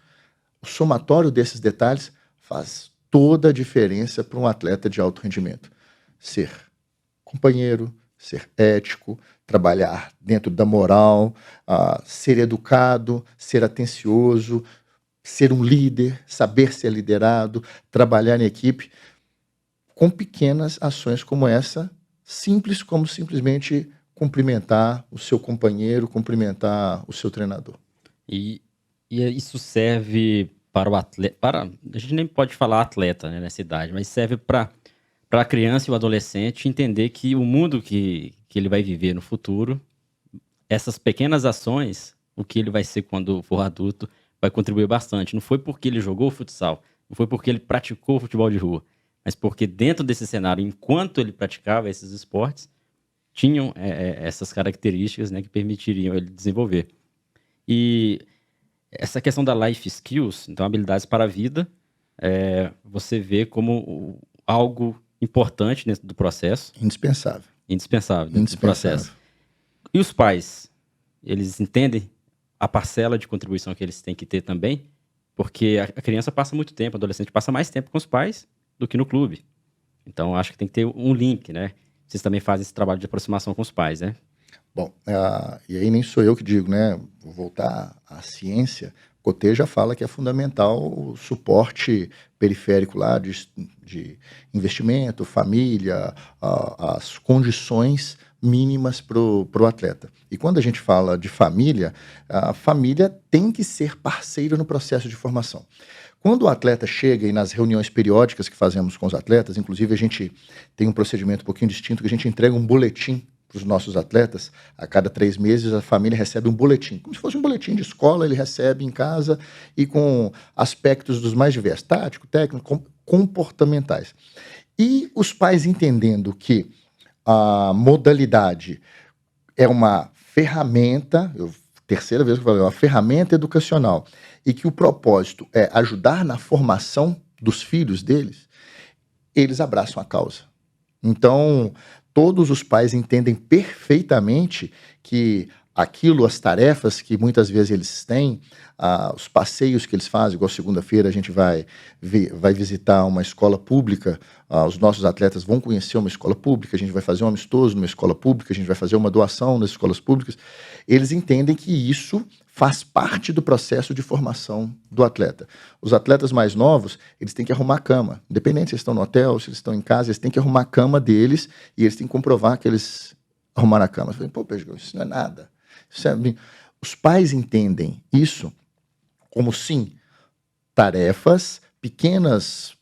o somatório desses detalhes faz toda a diferença para um atleta de alto rendimento. Ser companheiro, ser ético, trabalhar dentro da moral, ser educado, ser atencioso, ser um líder, saber ser liderado, trabalhar em equipe, com pequenas ações como essa, simples como simplesmente cumprimentar o seu companheiro, cumprimentar o seu treinador. E, e isso serve para o atleta, a gente nem pode falar atleta, né, nessa idade, mas serve para a criança e o adolescente entender que o mundo que ele vai viver no futuro, essas pequenas ações, o que ele vai ser quando for adulto, vai contribuir bastante. Não foi porque ele jogou futsal, não foi porque ele praticou futebol de rua, mas porque dentro desse cenário, enquanto ele praticava esses esportes, tinham essas características, né, que permitiriam ele desenvolver. E essa questão da life skills, então habilidades para a vida, você vê como algo importante dentro do processo, Indispensável. indispensável dentro do processo. Indispensável. E os pais, eles entendem a parcela de contribuição que eles têm que ter também, porque a criança passa muito tempo, o adolescente passa mais tempo com os pais do que no clube. Então, acho que tem que ter um link, né? Vocês também fazem esse trabalho de aproximação com os pais, né? Bom, e aí nem sou eu que digo, né? Vou voltar à ciência. Coté já fala que é fundamental o suporte periférico lá de investimento, família, as condições mínimas para o atleta. E quando a gente fala de família, a família tem que ser parceira no processo de formação. Quando o atleta chega e nas reuniões periódicas que fazemos com os atletas, inclusive a gente tem um procedimento um pouquinho distinto, que a gente entrega um boletim para os nossos atletas. A cada 3 meses a família recebe um boletim, como se fosse um boletim de escola, ele recebe em casa e com aspectos dos mais diversos, tático, técnico, comportamentais. E os pais entendendo que a modalidade é uma ferramenta, terceira vez que eu falei, uma ferramenta educacional, e que o propósito é ajudar na formação dos filhos deles, eles abraçam a causa. Então, todos os pais entendem perfeitamente que aquilo, as tarefas que muitas vezes eles têm, os passeios que eles fazem, igual segunda-feira a gente vai visitar uma escola pública, os nossos atletas vão conhecer uma escola pública, a gente vai fazer um amistoso numa escola pública, a gente vai fazer uma doação nas escolas públicas. Eles entendem que isso faz parte do processo de formação do atleta. Os atletas mais novos, eles têm que arrumar a cama. Independente se eles estão no hotel, se eles estão em casa, eles têm que arrumar a cama deles e eles têm que comprovar que eles arrumaram a cama. Eu falei, pô, Pedro, isso não é nada. Os pais entendem isso como, sim, tarefas, pequenas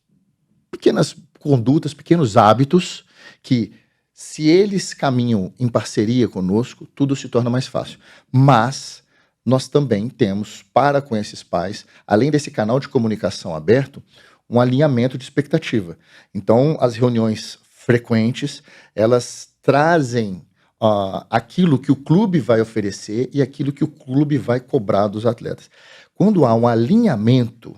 condutas, pequenos hábitos que, se eles caminham em parceria conosco, tudo se torna mais fácil. Mas nós também temos, para com esses pais, além desse canal de comunicação aberto, um alinhamento de expectativa. Então, as reuniões frequentes, elas trazem aquilo que o clube vai oferecer e aquilo que o clube vai cobrar dos atletas. Quando há um alinhamento,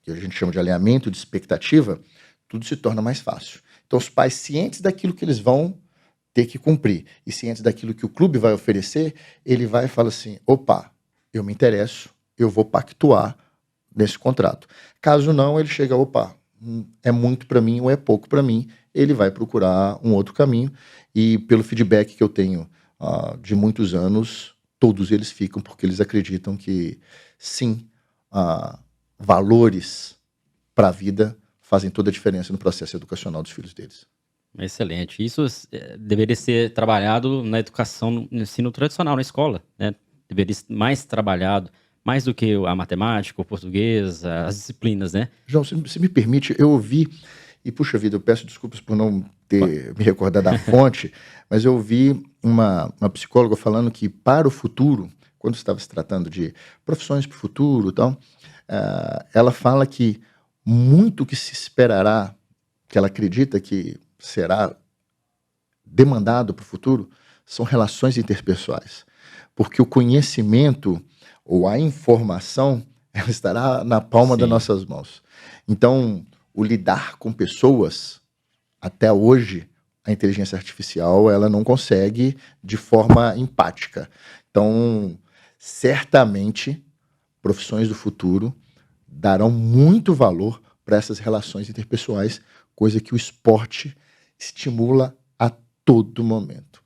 que a gente chama de alinhamento de expectativa, tudo se torna mais fácil. Então, os pais, cientes daquilo que eles vão ter que cumprir e cientes daquilo que o clube vai oferecer, ele vai e fala assim, opa, eu me interesso, eu vou pactuar nesse contrato. Caso não, ele chega, opa, é muito para mim ou é pouco para mim, ele vai procurar um outro caminho. E pelo feedback que eu tenho de muitos anos, todos eles ficam porque eles acreditam que, sim, valores para a vida fazem toda a diferença no processo educacional dos filhos deles. Excelente. Isso deveria ser trabalhado na educação, no ensino tradicional, na escola, né? Deveria ser mais trabalhado, mais do que a matemática, o português, as disciplinas, né? João, se me permite, eu ouvi, e puxa vida, eu peço desculpas por não ter me recordado da fonte, mas eu ouvi uma psicóloga falando que para o futuro, quando estava se tratando de profissões para o futuro e tal, ela fala que muito que se esperará, que ela acredita que será demandado para o futuro, são relações interpessoais. Porque o conhecimento ou a informação, ela estará na palma das nossas mãos. Então, o lidar com pessoas, até hoje, a inteligência artificial, ela não consegue de forma empática. Então, certamente, profissões do futuro darão muito valor para essas relações interpessoais, coisa que o esporte estimula a todo momento.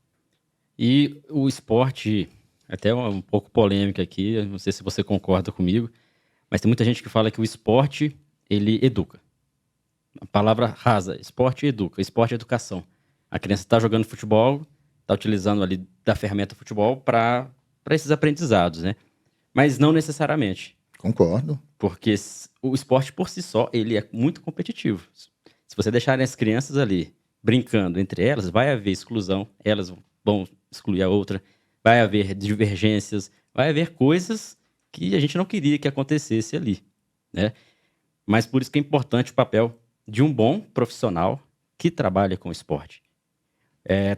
E o esporte, até um pouco polêmico aqui, não sei se você concorda comigo, Mas tem muita gente que fala que o esporte, ele educa. A palavra rasa, esporte educa, esporte é educação. A criança está jogando futebol, está utilizando ali da ferramenta futebol para esses aprendizados, né? Mas não necessariamente, Concordo. porque o esporte por si só, ele é muito competitivo. Se você deixarem as crianças ali brincando entre elas, vai haver exclusão, elas vão excluir a outra, vai haver divergências, vai haver coisas que a gente não queria que acontecesse ali, né? Mas por isso que é importante o papel de um bom profissional que trabalha com esporte.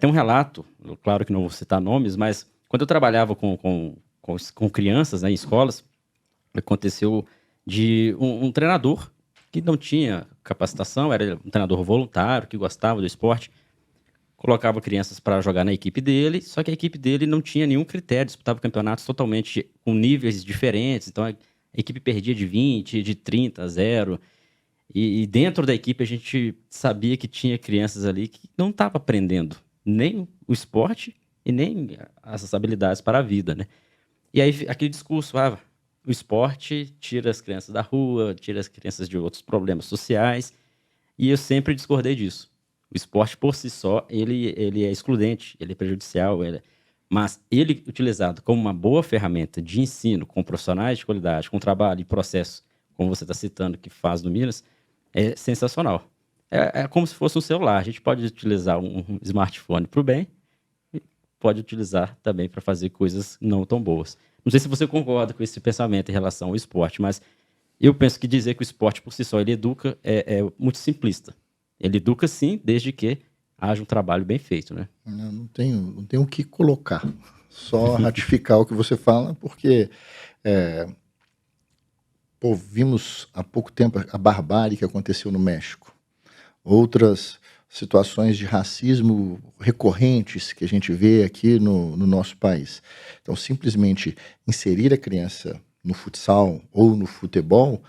Tem um relato, claro que não vou citar nomes, mas quando eu trabalhava com crianças, né, em escolas, aconteceu de um treinador que não tinha capacitação, era um treinador voluntário, que gostava do esporte, colocava crianças para jogar na equipe dele, só que a equipe dele não tinha nenhum critério, disputava campeonatos totalmente com níveis diferentes, então a equipe perdia de 20, de 30 a 0, e dentro da equipe a gente sabia que tinha crianças ali que não estavam aprendendo nem o esporte e nem as habilidades para a vida, né? E aí aquele discurso, o esporte tira as crianças da rua, tira as crianças de outros problemas sociais, e eu sempre discordei disso. O esporte por si só, ele é excludente, ele é prejudicial, mas ele utilizado como uma boa ferramenta de ensino, com profissionais de qualidade, com trabalho e processo, como você está citando que faz no Minas, é sensacional. É como se fosse um celular. A gente pode utilizar um smartphone para o bem e pode utilizar também para fazer coisas não tão boas. Não sei se você concorda com esse pensamento em relação ao esporte, mas eu penso que dizer que o esporte por si só ele educa é muito simplista. Ele educa sim, desde que haja um trabalho bem feito, né? Não tenho o que colocar. Só ratificar o que você fala, porque vimos há pouco tempo a barbárie que aconteceu no México. Outras situações de racismo recorrentes que a gente vê aqui no nosso país. Então, simplesmente inserir a criança no futsal ou no futebol,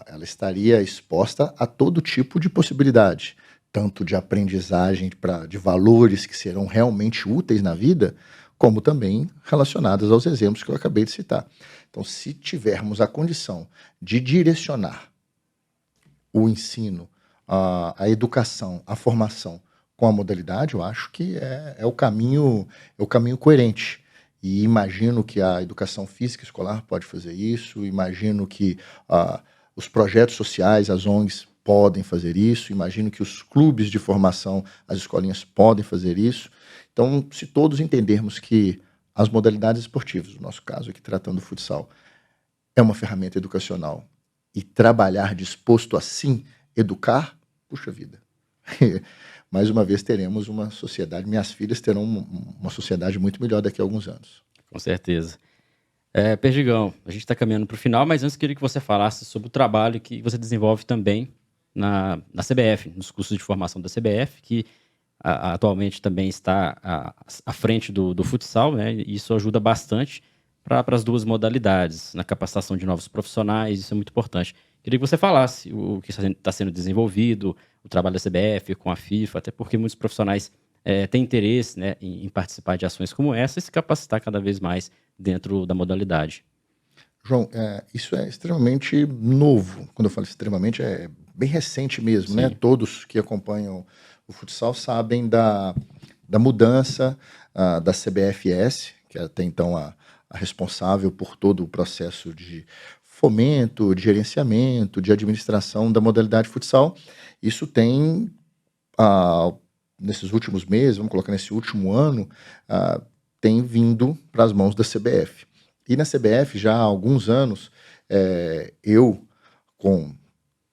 ela estaria exposta a todo tipo de possibilidade, tanto de aprendizagem de valores que serão realmente úteis na vida, como também relacionadas aos exemplos que eu acabei de citar. Então, se tivermos a condição de direcionar o ensino, a educação, a formação com a modalidade, eu acho que é o caminho coerente. E imagino que a educação física escolar pode fazer isso, imagino que os projetos sociais, as ONGs, podem fazer isso, imagino que os clubes de formação, as escolinhas podem fazer isso. Então, se todos entendermos que as modalidades esportivas, no nosso caso aqui tratando do futsal, é uma ferramenta educacional e trabalhar disposto a sim educar, puxa vida. Mais uma vez teremos uma sociedade, minhas filhas terão uma sociedade muito melhor daqui a alguns anos. Com certeza. Perdigão, a gente está caminhando para o final, mas antes queria que você falasse sobre o trabalho que você desenvolve também na CBF, nos cursos de formação da CBF, que atualmente também está à frente do futsal, né? E isso ajuda bastante para as duas modalidades, na capacitação de novos profissionais, isso é muito importante. Queria que você falasse o que está sendo desenvolvido, o trabalho da CBF com a FIFA, até porque muitos profissionais têm interesse, né, em participar de ações como essa e se capacitar cada vez mais dentro da modalidade. João, isso é extremamente novo. Quando eu falo extremamente, é bem recente mesmo, né? Todos que acompanham o futsal sabem da mudança da CBFS, que até então a responsável por todo o processo de fomento, de gerenciamento, de administração da modalidade futsal. Isso tem, nesses últimos meses, vamos colocar nesse último ano, tem vindo para as mãos da CBF. E na CBF, já há alguns anos, eu, com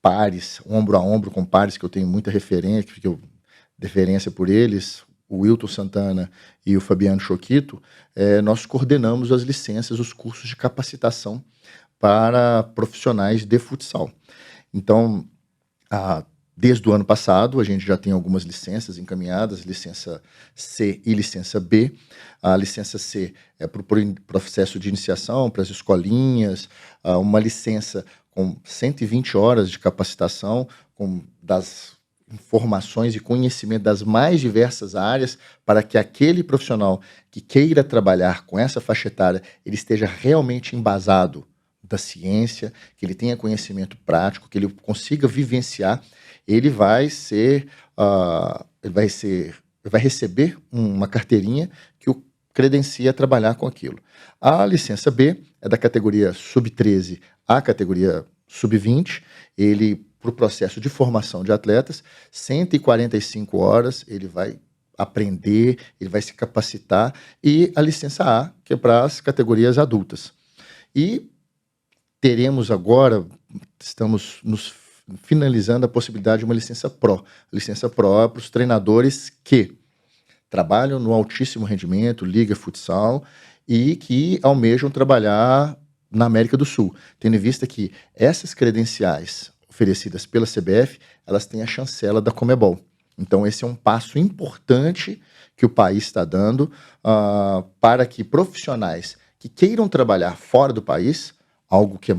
pares, ombro a ombro com pares que eu tenho muita deferência por eles, o Wilton Santana e o Fabiano Choquito, nós coordenamos as licenças, os cursos de capacitação para profissionais de futsal. Então, desde o ano passado, a gente já tem algumas licenças encaminhadas, licença C e licença B. A licença C é para o processo de iniciação, para as escolinhas, uma licença com 120 horas de capacitação, das informações e conhecimento das mais diversas áreas, para que aquele profissional que queira trabalhar com essa faixa etária, ele esteja realmente embasado da ciência, que ele tenha conhecimento prático, que ele consiga vivenciar, ele vai vai receber uma carteirinha que o credencia a trabalhar com aquilo. A licença B é da categoria sub-13 à categoria sub-20, ele, para o processo de formação de atletas, 145 horas, ele vai aprender, ele vai se capacitar, e a licença A, que é para as categorias adultas. E teremos agora, estamos nos finalizando a possibilidade de uma licença Pro. A licença Pro é para os treinadores que trabalham no altíssimo rendimento, liga futsal, e que almejam trabalhar na América do Sul, tendo em vista que essas credenciais oferecidas pela CBF, elas têm a chancela da Conmebol. Então esse é um passo importante que o país está dando para que profissionais que queiram trabalhar fora do país, algo que é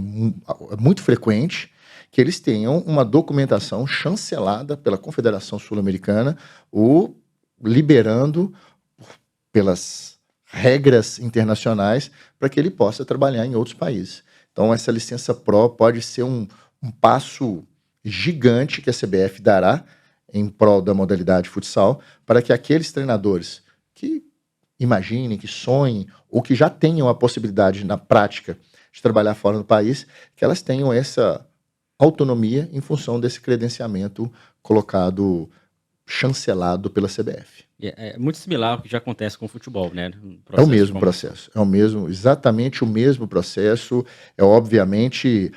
muito frequente, que eles tenham uma documentação chancelada pela Confederação Sul-Americana, ou liberando pelas regras internacionais para que ele possa trabalhar em outros países. Então essa licença Pro pode ser um passo gigante que a CBF dará em prol da modalidade futsal, para que aqueles treinadores que imaginem, que sonhem, ou que já tenham a possibilidade na prática de trabalhar fora do país, que elas tenham essa autonomia em função desse credenciamento colocado, chancelado pela CBF. É muito similar ao que já acontece com o futebol, né? É o mesmo processo, exatamente o mesmo processo. É obviamente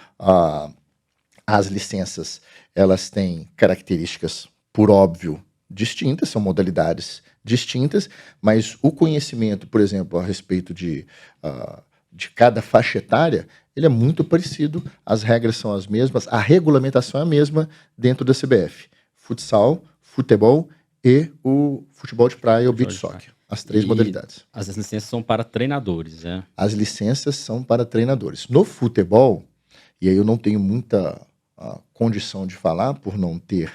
as licenças, elas têm características, por óbvio, distintas, são modalidades distintas, mas o conhecimento, por exemplo, a respeito de cada faixa etária, ele é muito parecido, as regras são as mesmas, a regulamentação é a mesma dentro da CBF. Futsal, futebol e o futebol de praia, o beach soccer. As três modalidades. As licenças são para treinadores, né? As licenças são para treinadores. No futebol, e aí eu não tenho muita condição de falar, por não ter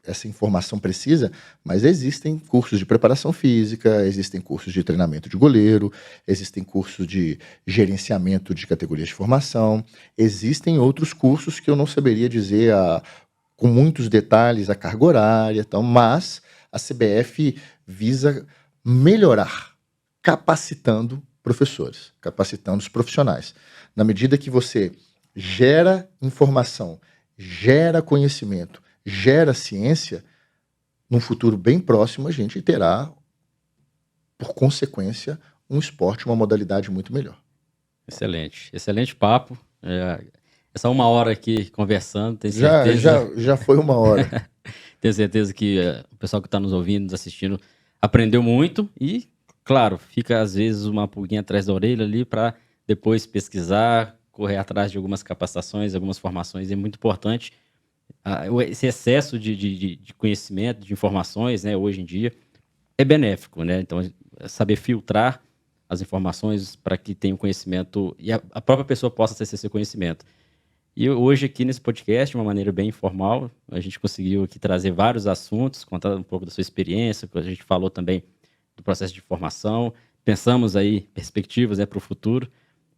essa informação precisa, mas existem cursos de preparação física, existem cursos de treinamento de goleiro, existem cursos de gerenciamento de categorias de formação, existem outros cursos que eu não saberia dizer com muitos detalhes a carga horária, então, mas a CBF visa melhorar, capacitando professores, capacitando os profissionais. Na medida que você gera informação, gera conhecimento, gera ciência, num futuro bem próximo a gente terá, por consequência, um esporte, uma modalidade muito melhor. Excelente, excelente papo. Essa 1 hora aqui conversando, tenho certeza... Já foi 1 hora. Tenho certeza que o pessoal que está nos ouvindo, nos assistindo, aprendeu muito e, claro, fica às vezes uma pulguinha atrás da orelha ali para depois pesquisar, correr atrás de algumas capacitações, algumas formações. É muito importante esse excesso de conhecimento, de informações, né, hoje em dia, é benéfico, né? Então, saber filtrar as informações para que tenha o conhecimento e a própria pessoa possa acessar esse conhecimento. E hoje aqui nesse podcast, de uma maneira bem informal, a gente conseguiu aqui trazer vários assuntos, contar um pouco da sua experiência, a gente falou também do processo de formação, pensamos aí perspectivas, né, para o futuro,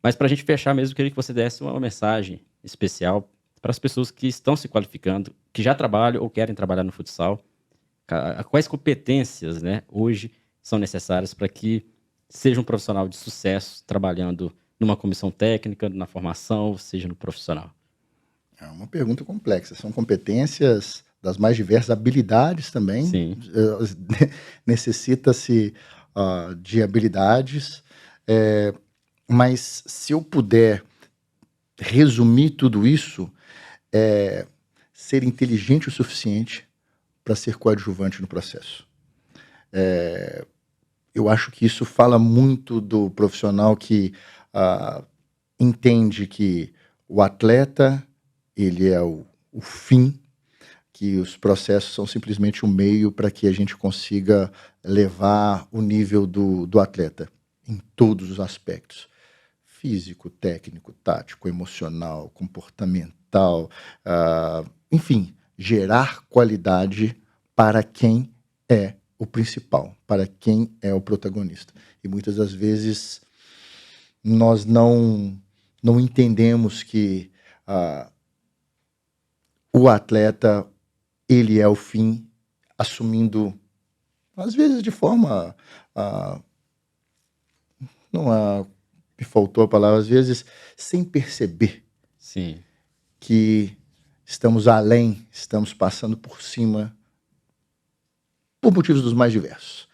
mas para a gente fechar mesmo, eu queria que você desse uma mensagem especial para as pessoas que estão se qualificando, que já trabalham ou querem trabalhar no futsal. Quais competências, né, hoje são necessárias para que seja um profissional de sucesso trabalhando numa comissão técnica, na formação, seja no profissional? É uma pergunta complexa. São competências das mais diversas, habilidades também. Sim. Necessita-se de habilidades, mas se eu puder resumir tudo isso, ser inteligente o suficiente para ser coadjuvante no processo. Eu acho que isso fala muito do profissional que entende que o atleta, ele é o fim, que os processos são simplesmente um meio para que a gente consiga levar o nível do atleta em todos os aspectos. Físico, técnico, tático, emocional, comportamental, enfim, gerar qualidade para quem é o principal, para quem é o protagonista. E muitas das vezes nós não não entendemos que o atleta, ele é o fim, assumindo, às vezes de forma, me faltou a palavra, às vezes sem perceber Sim. que estamos além, estamos passando por cima, por motivos dos mais diversos.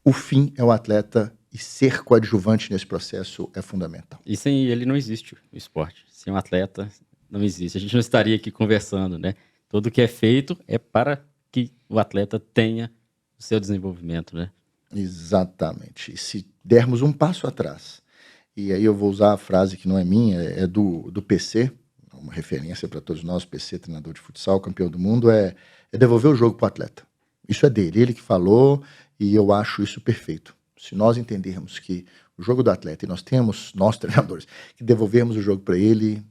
O fim é o atleta e ser coadjuvante nesse processo é fundamental. E sem ele não existe o esporte. Sem um atleta não existe. A gente não estaria aqui conversando, né? Tudo que é feito é para que o atleta tenha o seu desenvolvimento, né? Exatamente. E se dermos um passo atrás, e aí eu vou usar a frase que não é minha, é do PC, uma referência para todos nós, PC, treinador de futsal, campeão do mundo, é devolver o jogo para o atleta. Isso é dele, ele que falou, e eu acho isso perfeito. Se nós entendermos que o jogo do atleta, e nós temos, nós treinadores, que devolvermos o jogo para ele,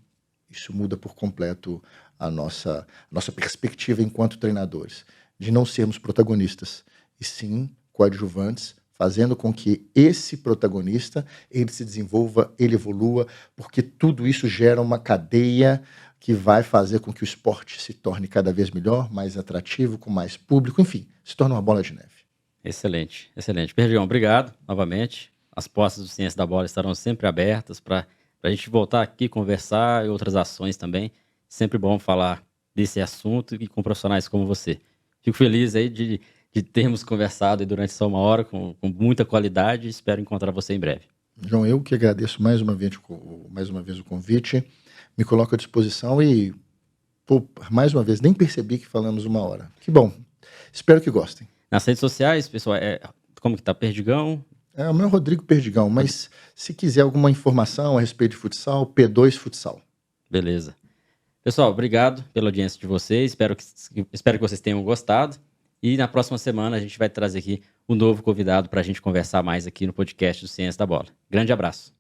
isso muda por completo a nossa perspectiva enquanto treinadores, de não sermos protagonistas, e sim coadjuvantes, fazendo com que esse protagonista, ele se desenvolva, ele evolua, porque tudo isso gera uma cadeia que vai fazer com que o esporte se torne cada vez melhor, mais atrativo, com mais público, enfim, se torna uma bola de neve. Excelente, excelente. Perdigão, obrigado novamente. As portas do Ciência da Bola estarão sempre abertas para a gente voltar aqui, conversar e outras ações também. Sempre bom falar desse assunto e com profissionais como você. Fico feliz aí de termos conversado aí durante só uma hora com muita qualidade e espero encontrar você em breve. João, eu que agradeço mais uma vez o convite, me coloco à disposição e, mais uma vez, nem percebi que falamos uma hora. Que bom, espero que gostem. Nas redes sociais, pessoal, como que tá? Perdigão? É o meu Rodrigo Perdigão, mas se quiser alguma informação a respeito de futsal, P2 Futsal. Beleza. Pessoal, obrigado pela audiência de vocês, espero que vocês tenham gostado. E na próxima semana a gente vai trazer aqui um novo convidado para a gente conversar mais aqui no podcast do Ciência da Bola. Grande abraço.